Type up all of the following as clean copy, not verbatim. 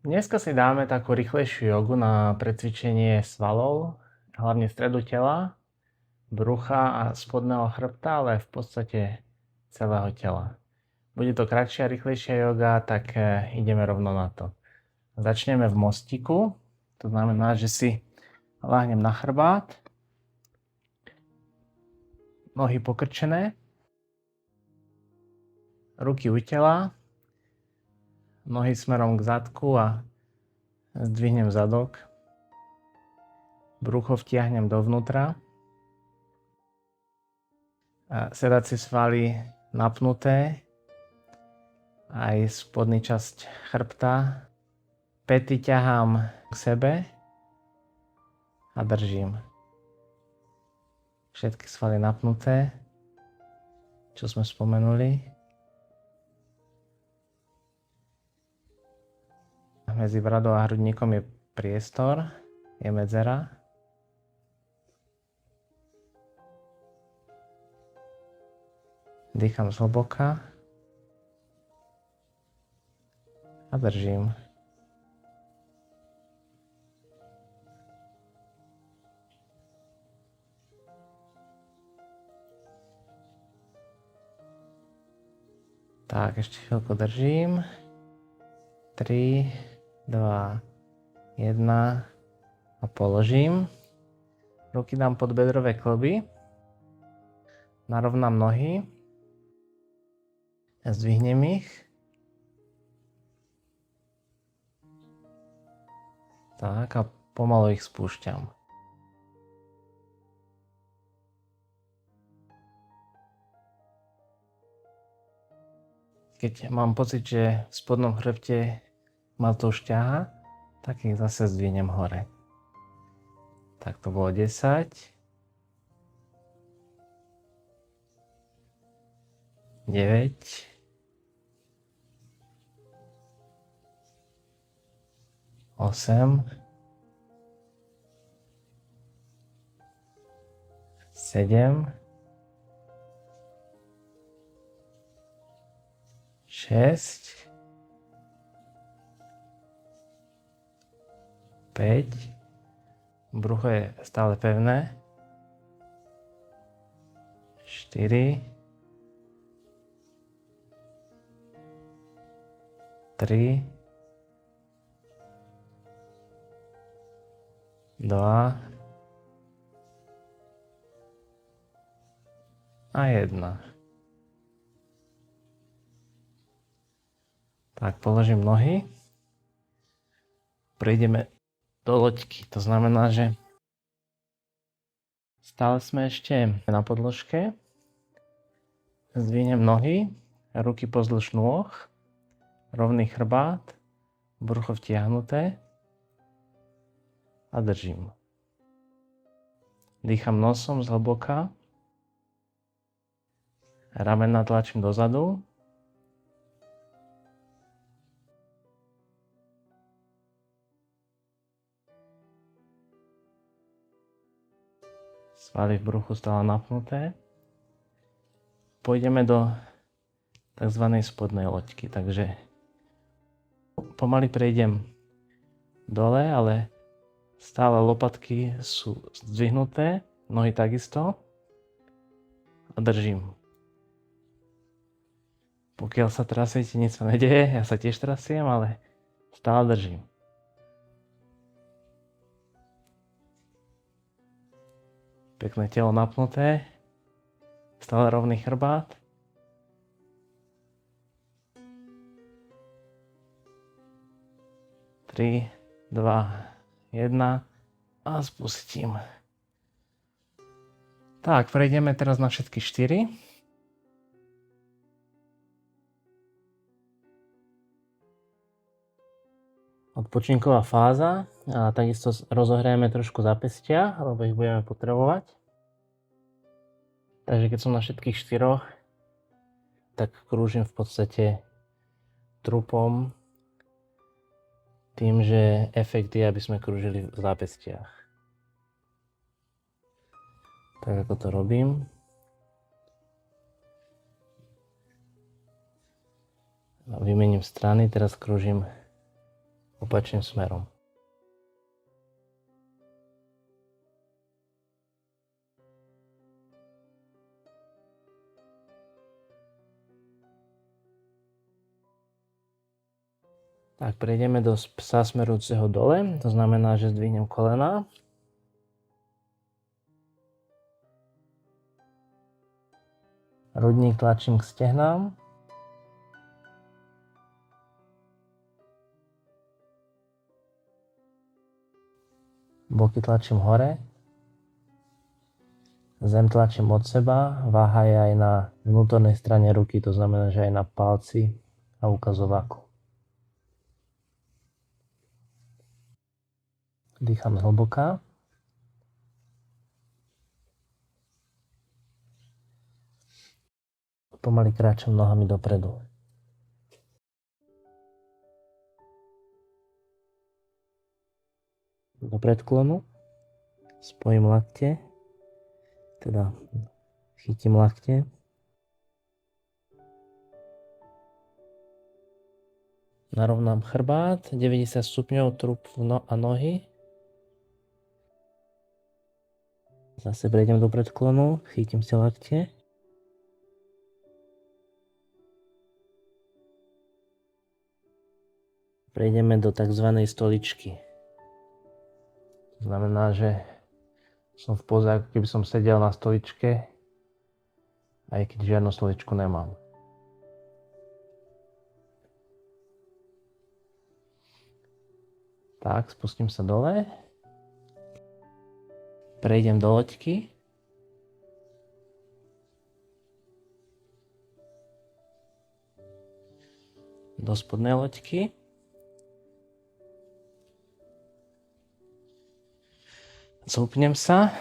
Dneska si dáme takú rýchlejšiu jogu na precvičenie svalov, hlavne stredu tela, brucha a spodného chrbta, ale v podstate celého tela. Bude to kratšia, rýchlejšia joga, tak ideme rovno na to. Začneme v mostiku, to znamená, že si ľahnem na chrbát, nohy pokrčené, ruky u tela, nohy smerom k zadku a zdvihnem zadok. Brucho vtiahnem dovnútra. Sedacie svaly napnuté. Aj spodný časť chrbta. Päty ťahám k sebe a držím. Všetky svaly napnuté, čo sme spomenuli. Medzi bradou a hrudníkom je priestor, je medzera. Dýcham zhlboka a držím. Tak, ešte chvíľku držím. 3, 2, 1 a položím. Ruky dám pod bedrové kĺby. Narovnám nohy. A zdvihnem ich. Tak a pomalu ich spúšťam. Keď mám pocit, že v spodnom chrbte ma to už ťaha, tak ich zase zdvihnem hore. Tak to bolo 10. 9. 8. 7. 6. 5. Brucho je stále pevné. 4. 3. 2. A 1. Tak, položím nohy. Prejdeme do loďky. To znamená, že stále sme ešte na podložke. Zdvihnem nohy, ruky pozdĺž nôh, rovný chrbát, brucho vtiahnuté a držím. Dýcham nosom zhlboka, ramena tlačím dozadu. Svaly v bruchu stále napnuté. Pôjdeme do tzv. Spodnej loďky, takže pomaly prejdem dole, ale stále lopatky sú zdvihnuté, nohy takisto a držím. Pokiaľ sa trasiete, nič sa nedeje, ja sa tiež trasiem, ale stále držím. Pekné telo napnuté, stále rovný chrbát. Tri, 2, 1 a spustím. Tak, prejdeme teraz na všetky 4. Odpočinková fáza a takisto rozohrajeme trošku zápestia, lebo ich budeme potrebovať. Takže keď som na všetkých 4, tak krúžim v podstate trupom tým, že efekt je, aby sme krúžili v zápestiach. Tak ako to robím. Vymením strany, teraz krúžim opačným smerom. Tak, prejdeme do psa smerujúceho dole, to znamená, že zdvihnem kolena. Hrudník tlačím k stehnám. Boky tlačím hore. Zem tlačím od seba. Váha je aj na vnútornej strane ruky, to znamená, že aj na palci a ukazováku. Dýcham zhlboka. Pomaly kráčam nohami dopredu. Do predklonu. Spojím lakte. Teda chytím lakte. Narovnám chrbát. 90 stupňov trup a nohy. Zase prejdem do predklonu, chytím si lakte. Prejdeme do tzv. Stoličky. To znamená, že som v poze, ako keby som sedel na stoličke, aj keď žiadnu stoličku nemám. Tak, spustím sa dole. Prejdem do loďky. Do spodnej loďky. Zúpnem sa.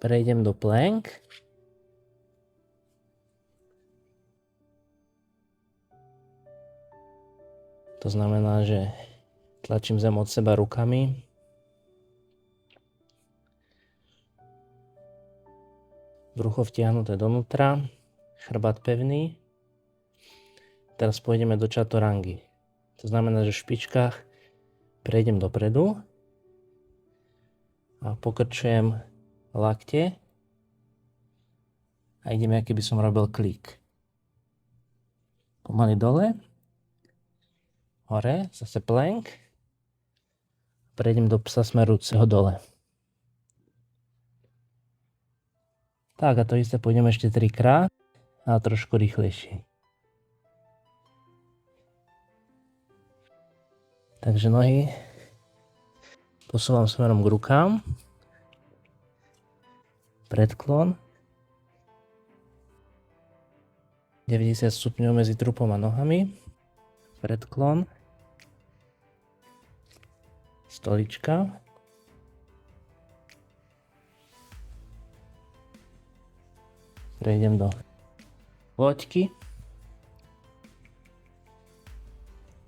Prejdem do plank. To znamená, že tlačím zem od seba rukami. Brucho vtiahnuté donútra, chrbát pevný. Teraz pôjdeme do čaturangy. To znamená, že v špičkách prejdem dopredu a pokrčujem lakte a idem, aký by som robil klik. Pomaly dole, hore, zase plank. Prejdem do psa smerujúceho dole. Tak a to isté pôjdeme ešte 3 krát a trošku rýchlejšie. Takže nohy posúvam smerom k rukám. Predklon. 90 stupňov medzi trupom a nohami. Predklon. Stolička. Prejdem do loďky.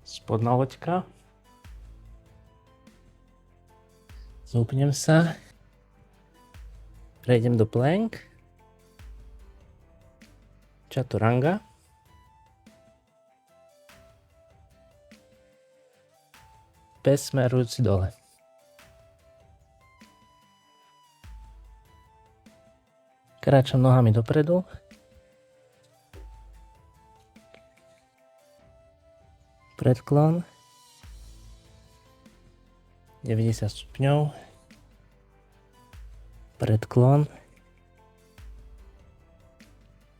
Spodná loďka. Zúpnem sa. Prejdem do plank. Chaturanga. Pes smerujúci dole. Kráčam nohami dopredu. Predklon. 90 stupňov. Predklon.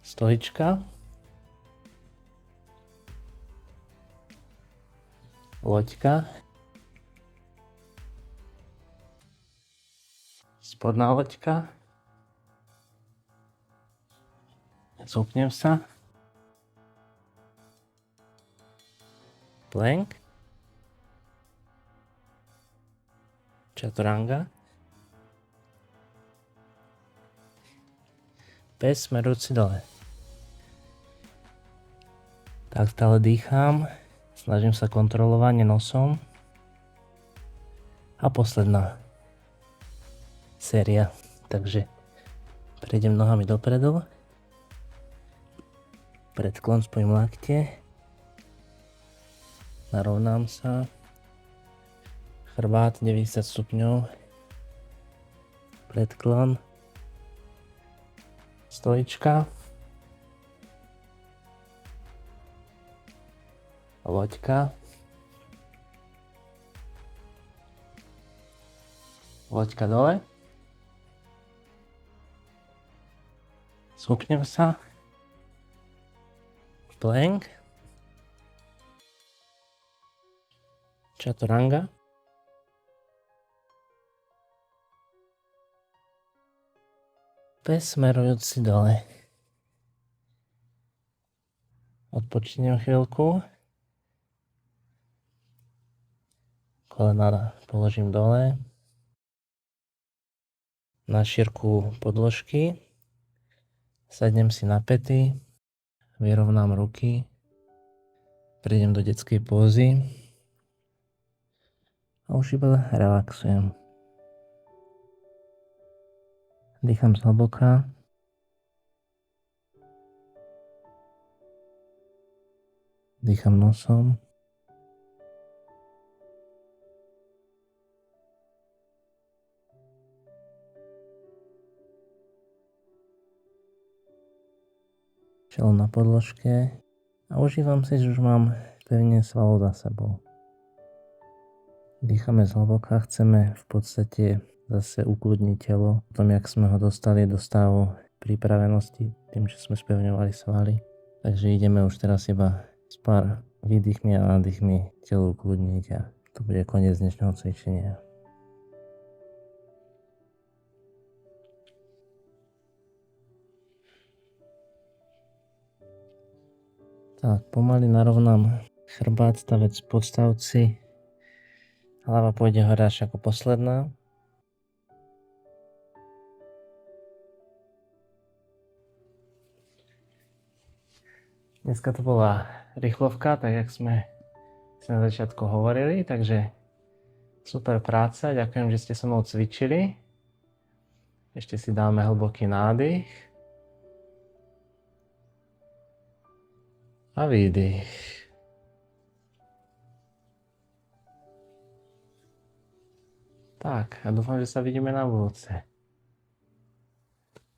Stolička. Loďka. Spodná loďka. Zúpnem sa. Plank. Chaturanga. Pes smerujúci dole. Tak stále dýcham. Snažím sa kontrolovať nosom. A posledná séria. Takže prejdem nohami dopredu. Predklon, spojím lakte. Narovnám sa. Chrbát 90 stupňov. Predklon. Stojička. Loďka. Loďka dole. Zhupnem sa. Plank. Chaturanga. Pes smerujúci dole. Odpočinem chvíľku. Kolena položím dole. Na šírku podložky. Sadnem si na päty. Vyrovnám ruky. Prejdem do detskej pózy. A už iba relaxujem. Dýcham zhlboka. Dýcham nosom. Čelo na podložke. A užívam si, že už mám pevne svalov za sebou. Dýchame zhlboka. Chceme v podstate zase ukludniť telo po tom, jak sme ho dostali do stavu pripravenosti tým, že sme spevňovali svaly. Takže ideme už teraz iba s pár výdychmi a nádychmi telo ukludniť a to bude koniec dnešného cvičenia. Tak, pomaly narovnám chrbát, stavec v podstavci. Hlava pôjde hore až ako posledná. Dneska to bola rýchlovka, tak jak sme si na začiatku hovorili, takže super práca, ďakujem, že ste so mnou cvičili. Ešte si dáme hlboký nádych a výdych. Tak, a dúfam, že sa vidíme na budúce.